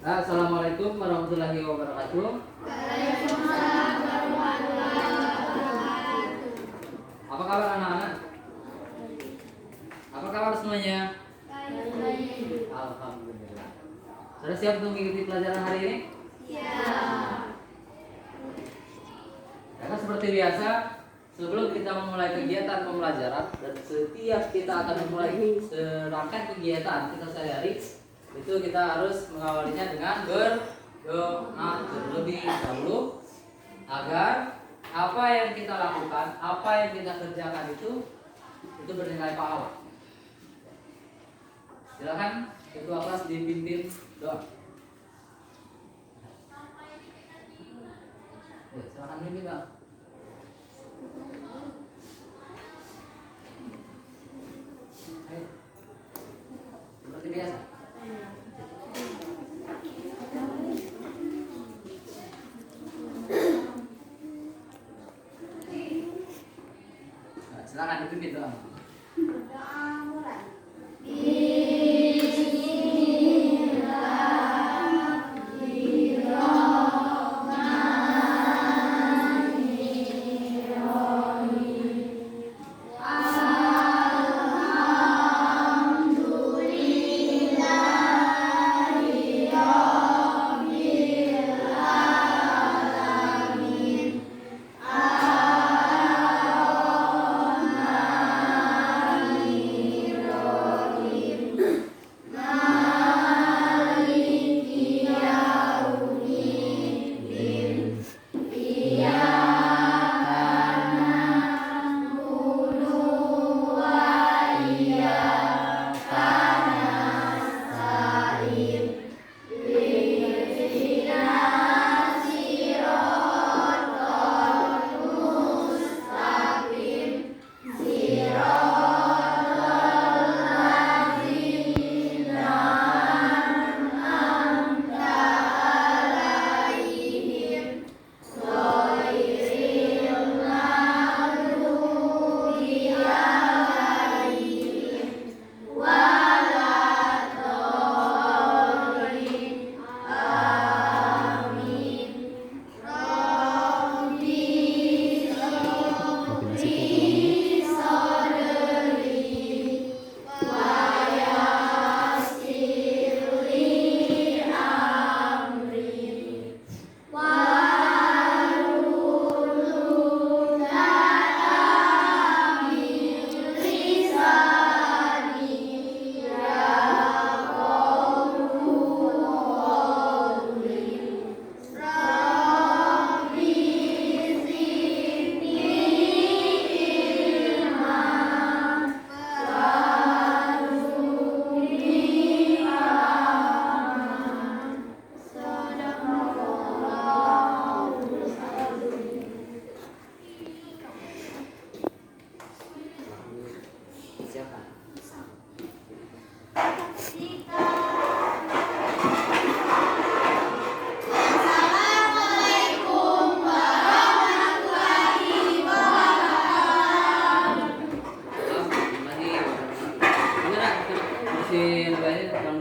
Assalamualaikum warahmatullahi wabarakatuh. Waalaikumsalam warahmatullahi wabarakatuh. Apa kabar anak-anak? Apa kabar semuanya? Baik. Alhamdulillah. Sudah siap untuk mengikuti pelajaran hari ini? Siap. Karena seperti biasa, sebelum kita memulai kegiatan pembelajaran dan setiap kita akan memulai serangkaian kegiatan kita sehari-hari, itu kita harus mengawalinya dengan berdoa terlebih dahulu agar apa yang kita lakukan, apa yang kita kerjakan itu bernilai pahala. Silakan ketua kelas dipimpin doa. Ya, silakan pimpin doa. Ayo. Seperti biasa. Nah, silakan dipimpin doa. Berdoa mulai.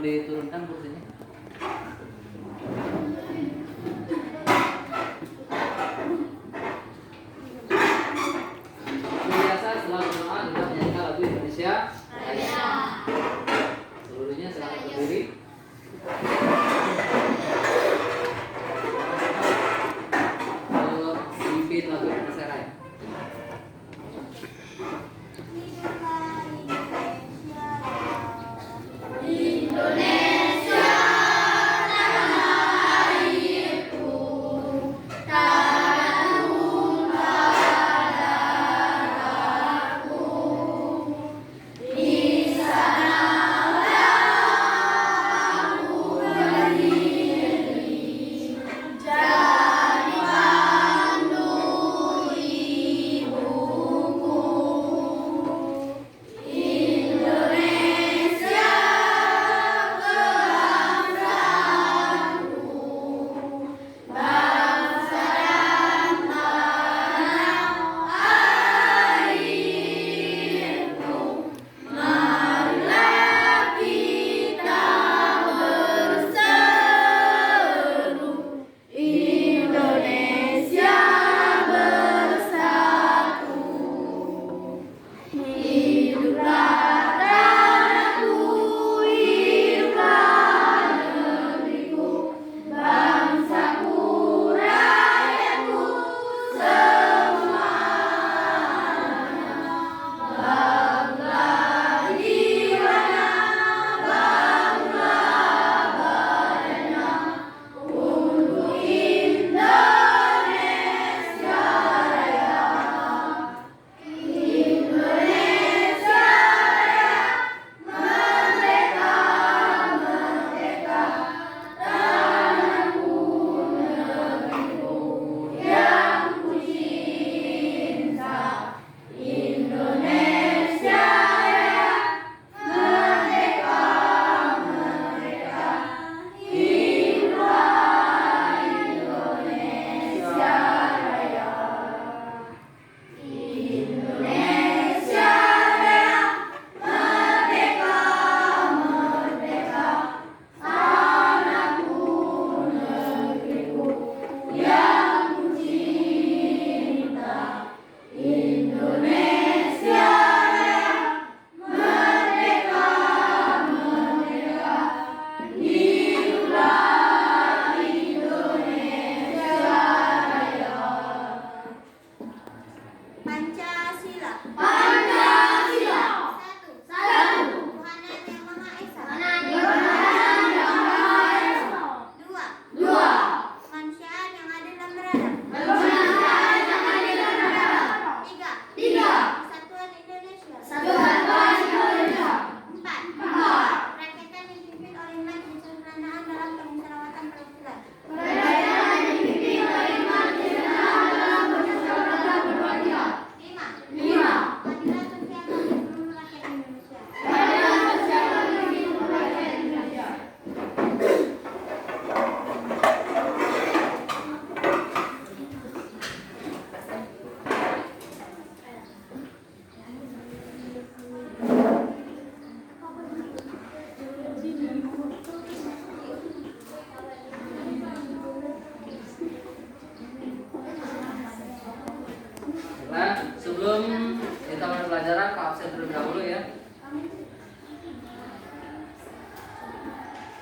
Diturunkan kursinya. Biasa setelah berdoa kita menyanyikan lagu Indonesia Raya. Seluruhnya silakan berdiri. Pimpin lagu Indonesia Raya. Indonesia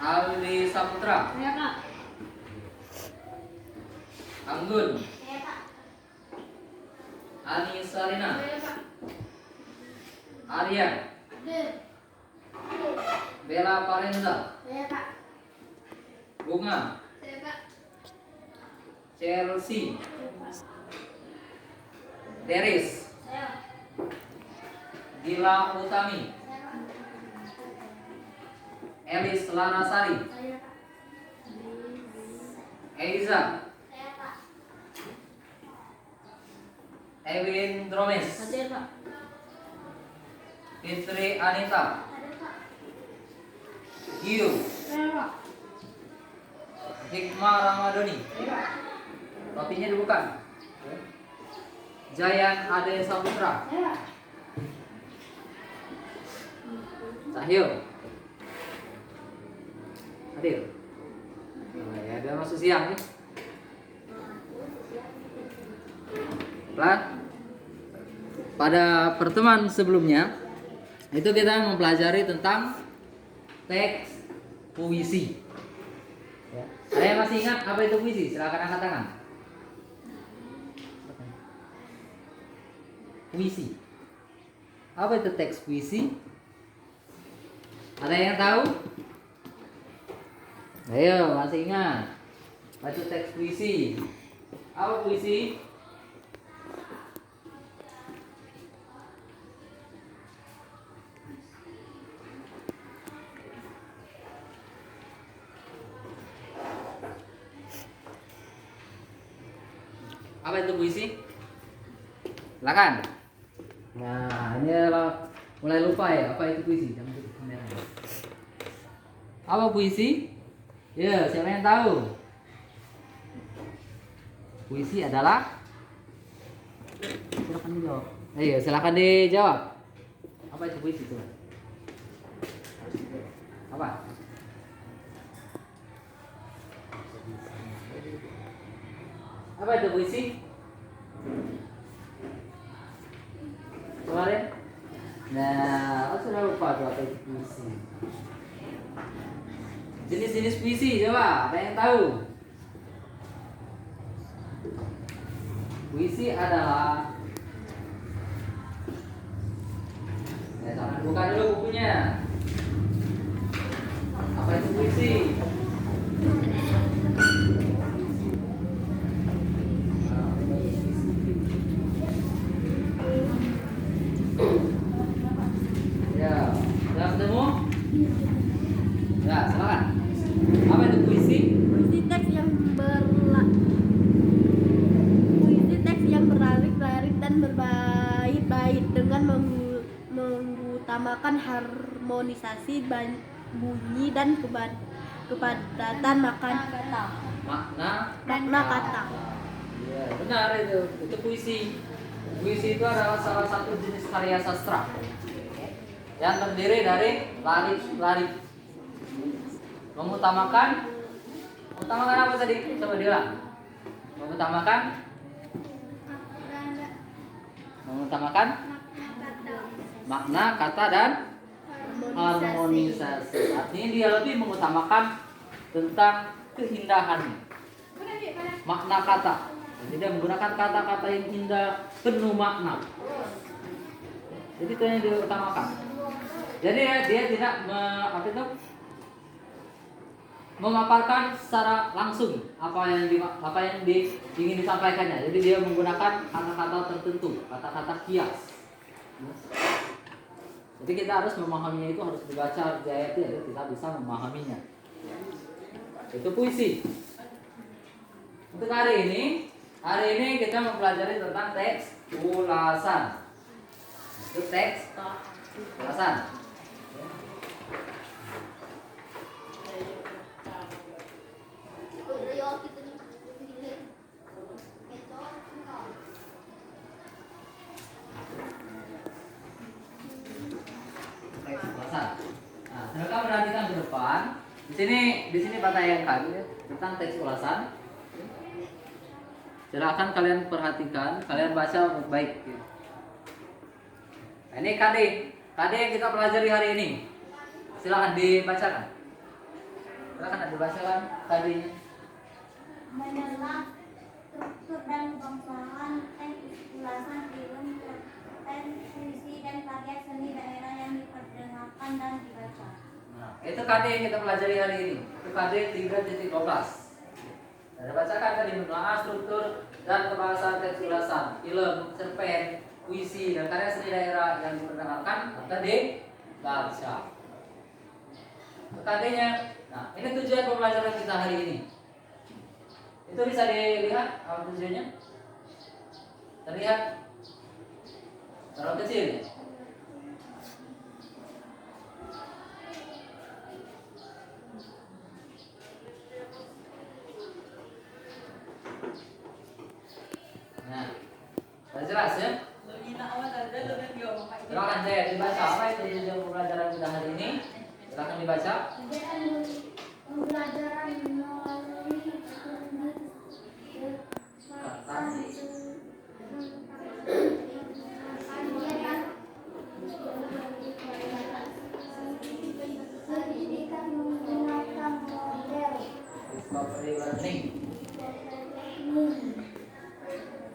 Ali Saputra. Saya Pak. Anggun. Saya Pak. Ani Sarina. Saya Pak. Arya. Bella Parenza. Saya Pak. Bunga. Saya Pak. Chelsea. Deris. Saya. Gila Utami. Saya Pak. Elis Larasari. Saya Pak. Eiza. Saya Pak. Ewin Dromes. Hadir Pak. Fitri Anita. Hadir Pak. Giu. Saya Pak. Hikmah Ramadhani. Saya Pak. Topinya dibuka. Jayan Ade Saputra. Saya Pak. Cahyo. Hadir. Oh, ya, dia masuk siang nih. Pelan. Pada pertemuan sebelumnya itu kita mempelajari tentang teks puisi. Ya. Ada yang masih ingat apa itu puisi? Silakan angkat tangan. Puisi. Apa itu teks puisi? Ada yang tahu? Ayo, masih ingat? Apa itu teks puisi? Apa puisi? Apa itu puisi? Silakan. Nah, ini adalah mulai lupa ya apa itu puisi. Jangan tutup kamera. Apa puisi? Ya, siapa yang tahu? Puisi adalah silakan dijawab. Ayo, silakan dijawab. Apa itu puisi itu? Apa? Apa itu puisi? Kemarin? Nah, aku sudah lupa tuh apa itu puisi. Jenis-jenis puisi coba, ada yang tahu? Puisi adalah ya, jangan buka dulu bukunya. Apa itu puisi? Ya, sudah ketemu? Ya, silakan. Apa itu puisi? Puisi teks yang berlarik-larik dan berbait-bait dengan mengutamakan harmonisasi bunyi dan kepadatan makna kata. Ya, benar itu. Itu puisi. Puisi itu adalah salah satu jenis karya sastra yang terdiri dari larik-larik. Mengutamakan apa tadi? Coba bilang. Mengutamakan makna, kata dan harmonisasi. Artinya dia lebih mengutamakan tentang keindahan makna kata. Jadi dia menggunakan kata-kata yang indah, penuh makna. Jadi itu yang diutamakan. Jadi dia tidak memaparkan secara langsung apa yang ingin disampaikannya. Jadi dia menggunakan kata-kata tertentu, kata-kata kias. Jadi kita harus memahaminya, itu harus dibaca, harus diayati agar kita bisa memahaminya. Itu puisi. Untuk hari ini kita mempelajari tentang teks ulasan. Itu teks ulasan. Teks ulasan. Nah, silakan perhatikan ke depan. Di sini patayangkan ya, tentang teks ulasan. Silakan kalian perhatikan, kalian baca baik. Nah, ini KD yang kita pelajari hari ini. Silakan dibacakan. Silakan dibacakan tadinya. Menelaah struktur dan pengolahan teks ulasan film, cerpen, puisi dan karya seni daerah yang diperdengarkan dan dibaca. Nah, itu KD yang kita pelajari hari ini. Itu KD 3.12. Ada bacakan tadi menelaah struktur dan pembahasan teks ulasan film, cerpen, puisi dan karya seni daerah yang diperdengarkan atau dibaca. KD-nya. Nah, ini tujuan pembelajaran kita hari ini. Itu bisa dilihat apa tujuannya? Terlihat terlalu kecil ya? Nah, sudah jelas ya? Silakan saya dibaca apa itu tujuan pembelajaran kita hari ini? Silakan dibaca. Pembelajaran melalui pendidikan menggunakan model Discovery learning.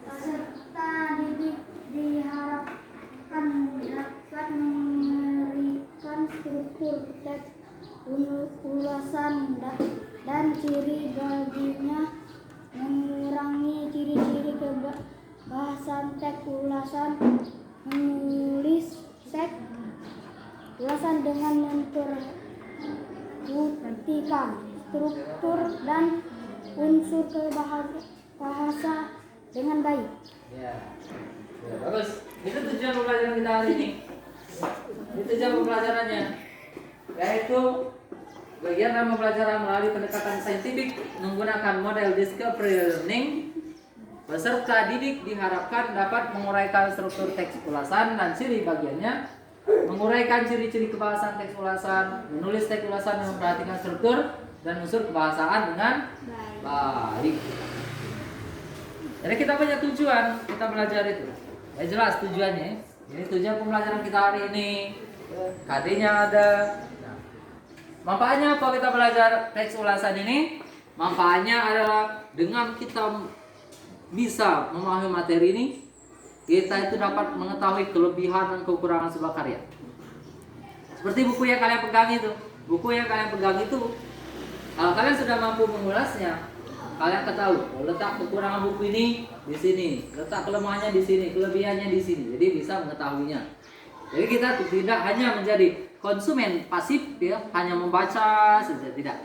peserta didik diharapkan dapat memberikan struktur teks ulasan dan ciri baginya, mengurangi ciri-ciri kebahasan teks ulasan, menulis teks ulasan dengan memperhatikan struktur dan unsur bahasa dengan baik. Ya. Ya, bagus. Itu tujuan pembelajaran kita hari ini. Itu tujuan pembelajarannya. Yaitu bagian dalam pembelajaran melalui pendekatan saintifik menggunakan model discovery learning. Peserta didik diharapkan dapat menguraikan struktur teks ulasan dan ciri bagiannya, menguraikan ciri-ciri kebahasan teks ulasan, menulis teks ulasan yang memperhatikan struktur dan unsur kebahasaan dengan baik. Jadi kita punya tujuan kita belajar itu. Ya jelas tujuannya. Ini tujuan pembelajaran kita hari ini. KD-nya ada. Nah, manfaatnya apa kita belajar teks ulasan ini? Manfaatnya adalah dengan kita bisa memahami materi ini, kita itu dapat mengetahui kelebihan dan kekurangan sebuah karya. Seperti buku yang kalian pegang itu. Buku yang kalian pegang itu, kalau kalian sudah mampu mengulasnya, kalian ketahui letak kekurangan buku ini di sini, letak kelemahannya di sini, kelebihannya di sini. Jadi bisa mengetahuinya. Jadi kita tidak hanya menjadi konsumen pasif, ya, hanya membaca saja, tidak.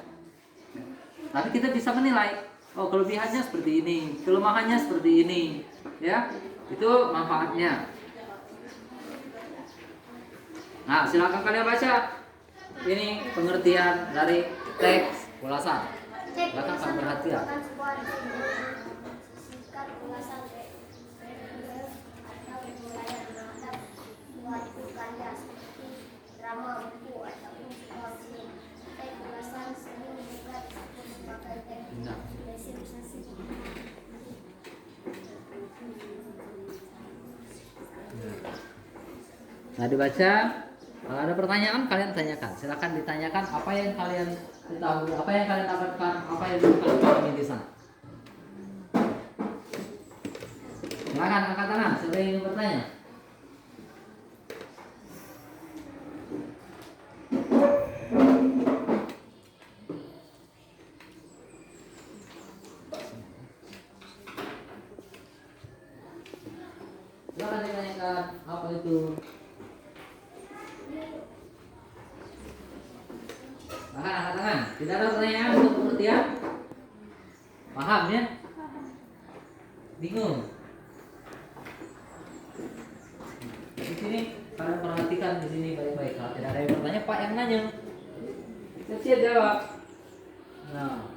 Tapi kita bisa menilai, oh kelebihannya seperti ini, kelemahannya seperti ini, ya. Itu manfaatnya. Nah, silakan kalian baca. Ini pengertian dari teks ulasan. Silakan kalian perhatian. Nah, dibaca. Kalau ada pertanyaan kalian tanyakan. Silakan ditanyakan apa yang kalian ketahui, apa yang kalian dapatkan, apa yang kalian pahami di sana. Silakan angkat tangan. Siapa yang ingin bertanya? Silakan ditanyakan apa itu. Angkat tangan. Tidak ada pertanyaan untuk pengertian? Paham ya? Bingung? Di sini kalian perhatikan di sini baik-baik. Kalau tidak ada yang bertanya, Pak yang nanya. Siap jawab. Nah.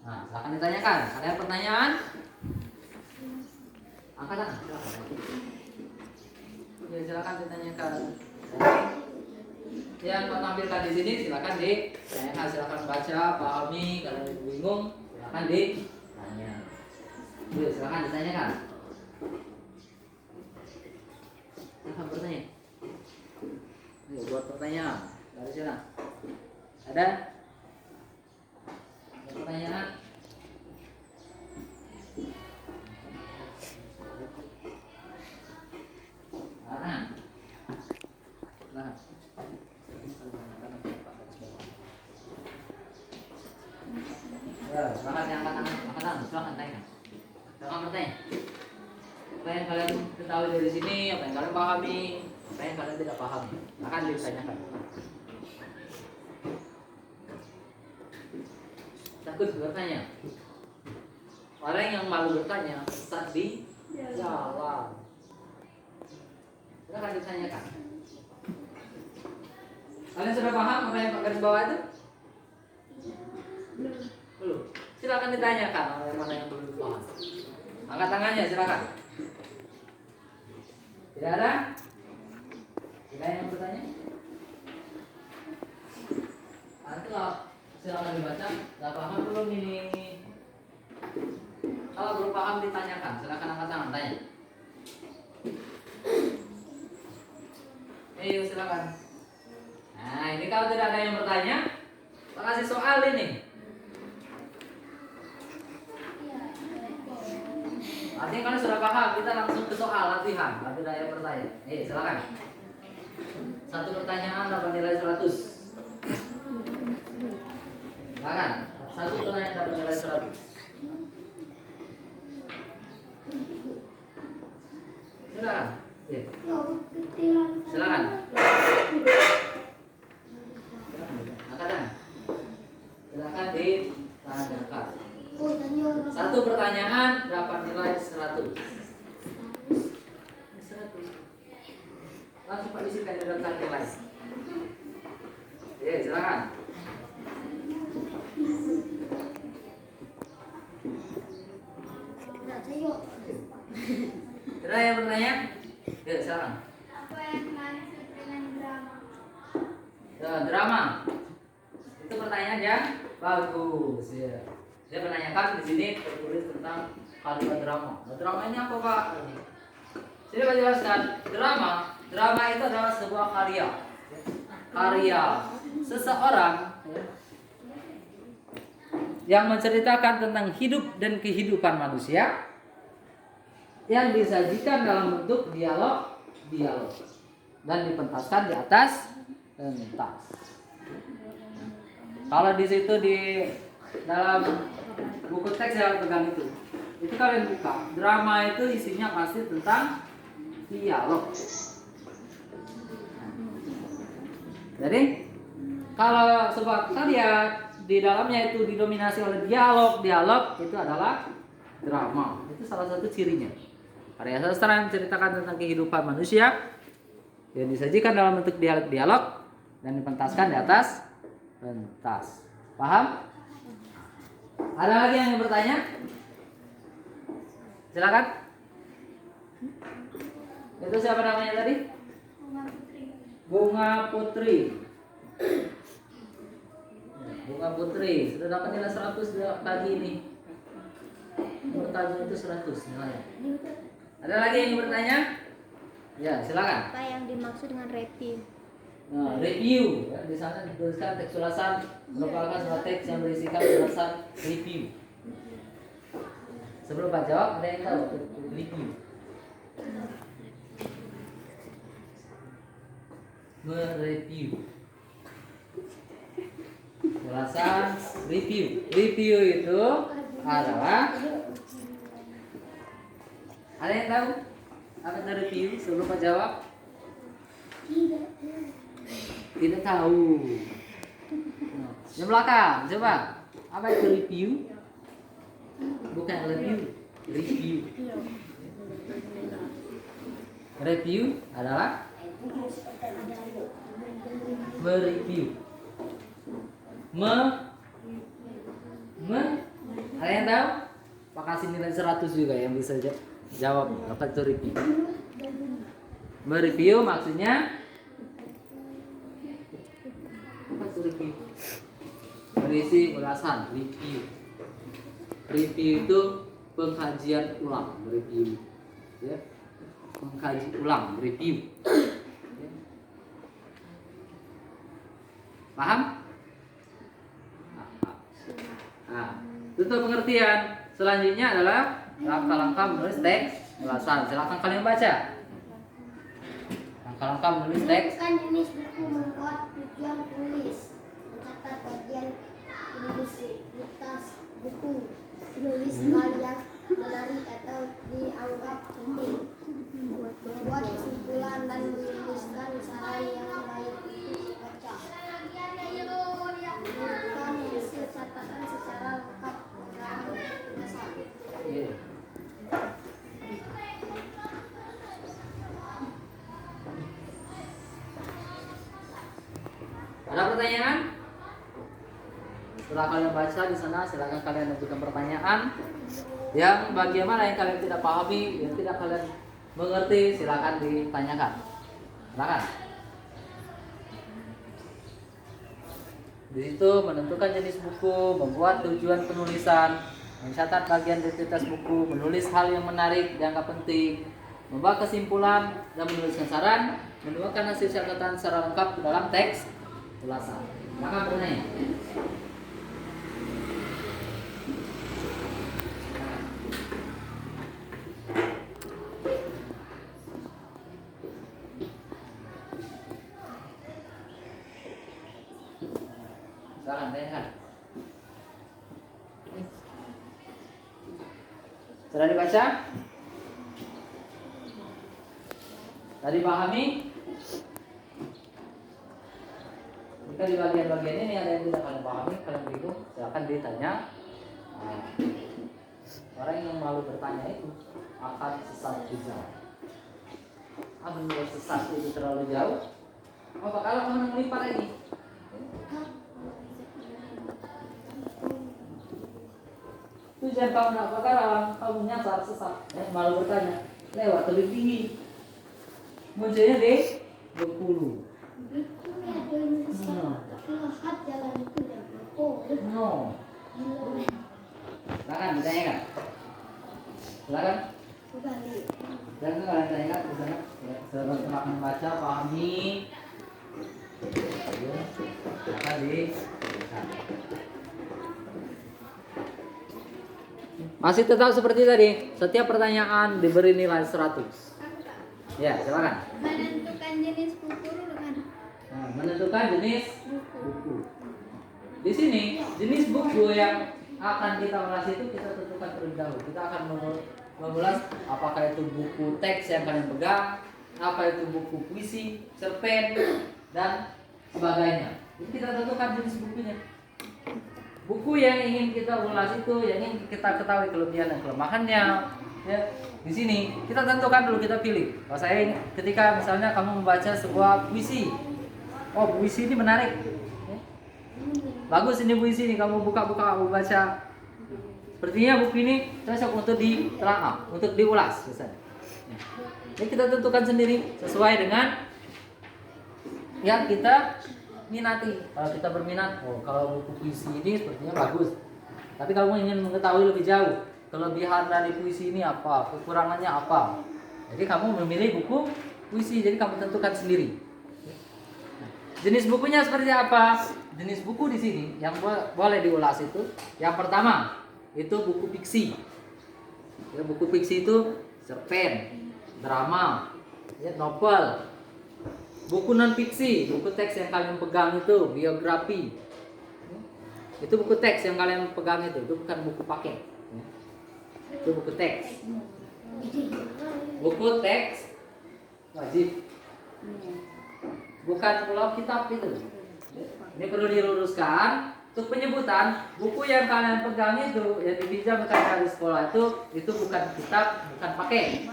Nah, silakan ditanyakan. Ada yang pertanyaan? Angkat tangan. Ya, silakan ditanyakan. Yang mau tampilkan di sini silakan ditanyakan, silakan baca, pahami. Kalau bingung silakan ditanya. Yuk, silakan ditanyakan. pertanyaan dari sana? Ada? Ada pertanyaan? Nah. Ya, silakan yang angkat tangan, silakan tanya. Silakan bertanya. Apa yang kalian ketahui dari sini, apa yang kalian pahami, apa yang kalian tidak pahami, akan ditanyakan. Takut bertanya. Orang yang malu bertanya saat di jalan. Silakan ditanyakan. Kalian sudah paham apa yang Pak garis bawah itu? Belum. Silakan ditanyakan oleh mana yang belum paham. Angkat tangannya silakan. Tidak ada? Tidak ada yang bertanya? Nanti kalau silakan dibaca. Tidak paham belum ini? Kalau belum paham ditanyakan. Silakan angkat tangan tanya. Ayo silakan. Nah ini kalau tidak ada yang bertanya, Pak kasih soal ini. Artinya kalian sudah paham, kita langsung ke soal latihan. Kalau tidak ada yang bertanya, silakan. Satu pertanyaan dapat nilai 100. Silakan. Satu pertanyaan dapat nilai 100. Silakan. Silakan. Angkatan. Silakan ditanyakan. Satu pertanyaan dapat nilai 100. Langsung Pak isikan di daftar nilai. Silakan. Ada yang bertanya? Silakan. Apa yang dimaksud dengan drama? Drama. Itu pertanyaan yang bagus ya. Saya menanyakan di sini tertulis tentang kalimat drama. Nah, drama ini apa Pak? Saya akan jelaskan. Drama itu adalah sebuah karya seseorang yang menceritakan tentang hidup dan kehidupan manusia yang disajikan dalam bentuk dialog dan dipentaskan di atas pentas. Kalau di situ di dalam buku teks yang pegang itu kalian buka, drama itu isinya pasti tentang dialog. Jadi kalau sobat kita lihat di dalamnya itu didominasi oleh dialog itu adalah drama. Itu salah satu cirinya. Karya sastra yang menceritakan tentang kehidupan manusia yang disajikan dalam bentuk dialog dan dipentaskan di atas pentas. Paham? Ada lagi yang bertanya? Silakan. Itu siapa namanya tadi? Bunga Putri. Bunga Putri sudah dapat nilai 100 pagi ini. Bertajuk itu 100 nilainya. Ada lagi yang bertanya? Ya, silakan. Apa yang dimaksud dengan review? Nah, review ya, di sana dituliskan teks ulasan merupakan sebuah teks yang berisikan ulasan review. Sebelum Pak jawab, ada yang tahu review? Mereview. Ulasan review. Review itu adalah, ada yang tahu apa itu review? Sebelum Pak jawab. Tidak tahu. Yang belakang, coba. Apa itu review? Bukan review, review. Review adalah mereview. Ada yang tahu? Pak kasih nilai 100 juga yang bisa jawab apa itu review. Mereview maksudnya apa itu review? Berisi ulasan, review. Review itu pengkajian ulang, review. Ya. Mengkaji ulang, review. Ya. Paham? Nah, untuk pengertian selanjutnya adalah langkah-langkah menulis teks ulasan. Silakan kalian baca. Langkah-langkah menulis teks. Menentukan jenis buku, membuat tujuan tulis, mencatat bagian ilustrasi buku, menulis hal yang menarik atau dianggap penting, membuat kesimpulan dan menuliskan saran yang baik untuk dibaca, menentukan hasil catatan secara lengkap dan dasar. Iya. Ada pertanyaan? Setelah kalian baca di sana, silakan kalian ajukan pertanyaan. Yang bagaimana yang kalian tidak pahami, yang tidak kalian mengerti, silakan ditanyakan. Silakan. Di situ menentukan jenis buku, membuat tujuan penulisan, mencatat bagian identitas buku, menulis hal yang menarik dianggap penting, membuat kesimpulan dan menuliskan saran, menuangkan hasil catatan secara lengkap dalam teks ulasan. Maka bertanya. Silakan tanyakan. Sudah dibaca? Tadi pahami? Jika di bagian-bagian ini ada yang tidak kalian pahami, kalian bingung, silakan ditanya. Nah, orang yang malu bertanya itu akan sesat juga. Kalau sesat itu terlalu jauh, apa kalau kamu melipat lagi? Tujuan kamu nak perkara, kamu nyasar sesat. Malu bertanya, lewat lebih tinggi. Munculnya di Bengkulu. No. Silakan ditanyakan. Silakan. Silakan kalian tanyakan di sana. Silakan teman baca, pahami. Silakan di. Masih tetap seperti tadi. Setiap pertanyaan diberi nilai 100. Ya, silakan. Menentukan jenis buku dengan Nah, menentukan jenis buku. Di sini jenis buku yang akan kita ulas itu kita tentukan terlebih dahulu. Kita akan mengulas apakah itu buku teks yang kalian pegang, apa itu buku puisi, cerpen dan sebagainya. Jadi kita tentukan jenis bukunya. Buku yang ingin kita ulas itu, yang ingin kita ketahui kelebihan dan kelemahannya, ya. Di sini kita tentukan dulu, kita pilih. Kalau saya ketika misalnya kamu membaca sebuah puisi, oh puisi ini menarik, ya. Bagus ini puisi ini, kamu buka-buka kamu baca. Sepertinya buku ini cocok untuk ditelaah, untuk diulas misalnya. Ya. Jadi kita tentukan sendiri sesuai dengan yang kita minati. Kalau kita berminat, oh kalau buku puisi ini sepertinya bagus. Tapi kamu ingin mengetahui lebih jauh, kelebihan dari puisi ini apa, kekurangannya apa. Jadi kamu memilih buku puisi, jadi kamu tentukan sendiri. Jenis bukunya seperti apa? Jenis buku di sini yang boleh diulas itu, yang pertama itu buku fiksi. Ya, buku fiksi itu cerpen, drama, ya, novel. Buku non fiksi, buku teks yang kalian pegang itu biografi. Itu buku teks yang kalian pegang itu bukan buku paket. Itu buku teks. Buku teks wajib. Bukan pulau kitab itu. Ini perlu diluruskan. Untuk penyebutan buku yang kalian pegang itu yang dipinjamkan dari sekolah itu bukan kitab, bukan paket.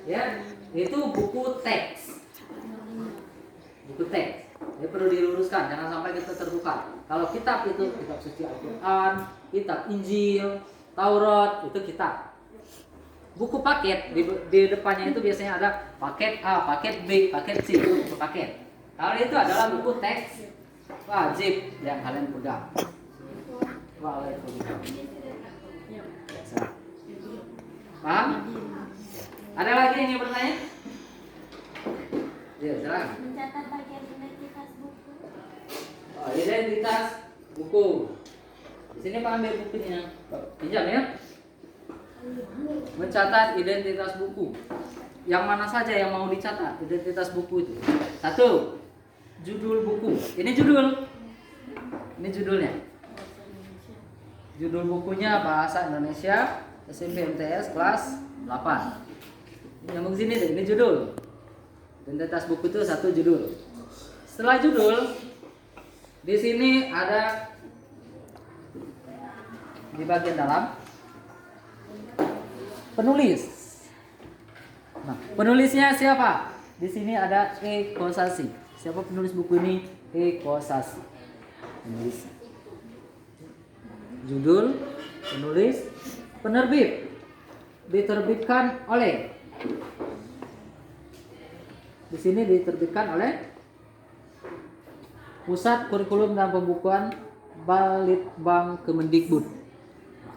Ya, itu buku teks. Buku teks. Ini perlu diluruskan, jangan sampai kita tertukar. Kalau kitab itu kitab suci Al-Quran, kitab Injil, Taurat, itu kitab. Buku paket di depannya itu biasanya ada paket A, paket B, paket C, itu buku paket. Kalau itu adalah buku teks wajib yang kalian pegang. Waalaikumsalam. Paham? Ada lagi yang bertanya? Ya, silakan. mencatat bagian identitas buku. Oh iya. identitas buku. Di sini Pak ambil bukunya, pinjam ya. Mencatat identitas buku. Yang mana saja yang mau dicatat identitas buku itu? 1. Judul buku. Ini judul. Ini judulnya. Judul bukunya Bahasa Indonesia SMP MTS kelas 8. Ini nyambung sini deh, ini judul. Identitas buku itu 1 judul. Setelah judul, di sini ada di bagian dalam penulis. Nah, penulisnya siapa? Di sini ada Eko Sasi. Siapa penulis buku ini? Eko Sasi. Penulis. Judul, penulis, penerbit. Diterbitkan oleh. Di sini diterbitkan oleh Pusat Kurikulum dan Pembukuan Balitbang Kemendikbud.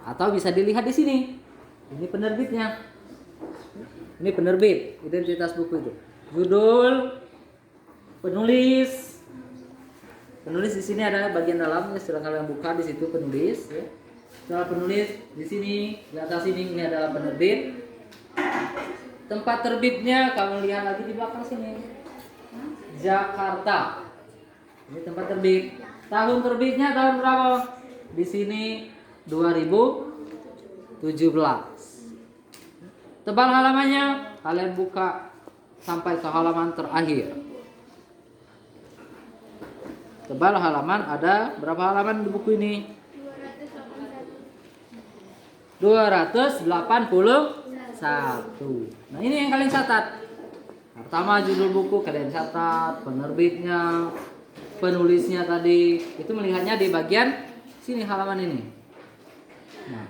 Atau bisa dilihat di sini. Ini penerbitnya. Ini penerbit, identitas buku itu. Judul, penulis. Penulis di sini ada bagian dalamnya, setelah kalian buka di situ penulis ya. Setelah penulis di sini, di atas ini adalah penerbit. Tempat terbitnya kamu lihat lagi di belakang sini. Jakarta. Ini tempat terbit. Tahun terbitnya tahun berapa? Di sini 2017. Tebal halamannya kalian buka sampai ke halaman terakhir. Tebal halaman ada berapa halaman di buku ini? 281. Nah, ini yang kalian catat. Pertama judul buku kalian catat, penerbitnya, penulisnya tadi. Itu melihatnya di bagian sini halaman ini. Nah,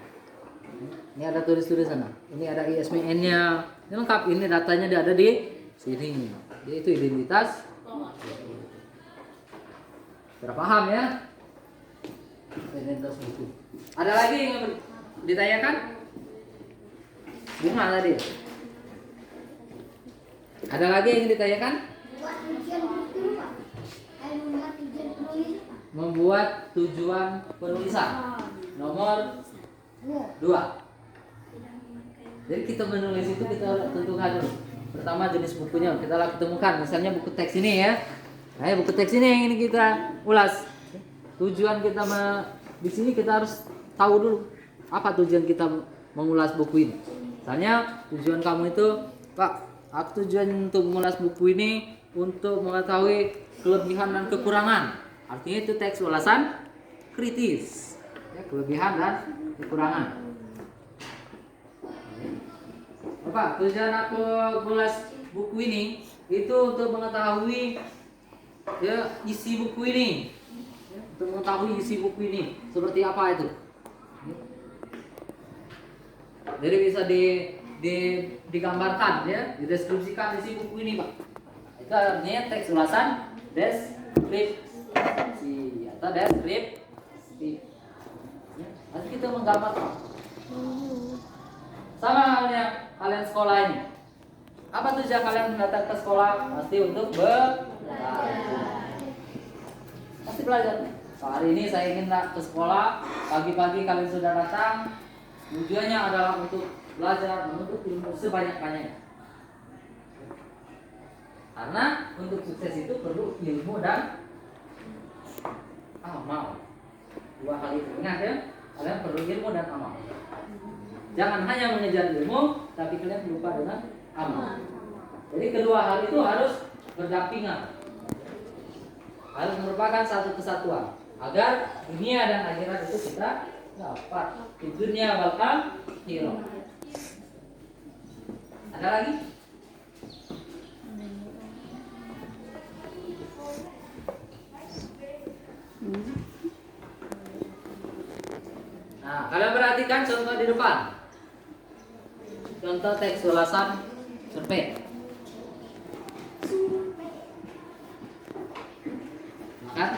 ini ada tulis-tulisan. Ini ada ISBN-nya. Ini lengkap. Ini datanya ada di sini. Itu identitas. Terpaham ya? Identitas buku. Ada lagi yang ditanyakan? Bunga tadi. Ada lagi yang ditanyakan? Membuat tujuan penulisan. Nomor 2. Jadi kita menulis itu kita tentukan dulu. Pertama jenis bukunya kita temukan. Misalnya buku teks ini ya. Nah, buku teks ini yang ini kita ulas. Tujuan kita di sini kita harus tahu dulu apa tujuan kita mengulas buku ini. Misalnya tujuan kamu itu, Pak, aku tujuan untuk mengulas buku ini untuk mengetahui kelebihan dan kekurangan. Artinya itu teks ulasan kritis. Ya, kelebihan dan kekurangan. Apa tujuan aku mengulas buku ini? Itu untuk mengetahui ya isi buku ini. Ya, untuk mengetahui isi buku ini seperti apa itu. Jadi bisa digambarkan ya, dideskripsikan isi buku ini, Pak. Itu artinya teks ulasan deskripsi atau deskripsi. Ya, nanti kita menggambar, Pak. Sama halnya kalian sekolah ini. Apa tujuan kalian datang ke sekolah? Pasti untuk belajar. Pasti belajar. Hari ini saya ingin ke sekolah. Pagi-pagi kalian sudah datang. Tujuannya adalah untuk belajar, menuntut ilmu sebanyak-banyaknya. Karena untuk sukses itu perlu ilmu dan amal. 2 hal itu. Ingat ya, kalian perlu ilmu dan amal. Jangan hanya mengejar ilmu, tapi kalian lupa dengan amal. Jadi kedua hal itu harus berdampingan. Harus merupakan satu kesatuan. Agar dunia dan akhirat itu kita dapat. Di dunia wal akhirah. Ada lagi? Nah, kalian perhatikan contoh di depan. Contoh teks ulasan survei. Kan?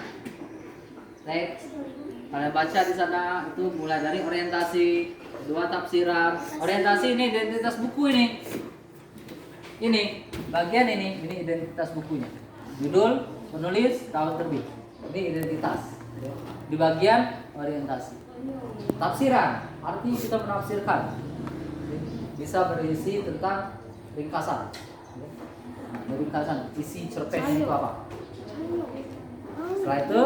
Teks kalian baca di sana itu mulai dari orientasi, kedua tafsiran. Orientasi ini identitas buku ini. Ini bagian ini identitas bukunya. Judul, penulis, tahun terbit. Ini identitas. Di bagian orientasi. Tafsiran, artinya kita menafsirkan. Bisa berisi tentang ringkasan. Ringkasan isi cerpen itu apa. Setelah itu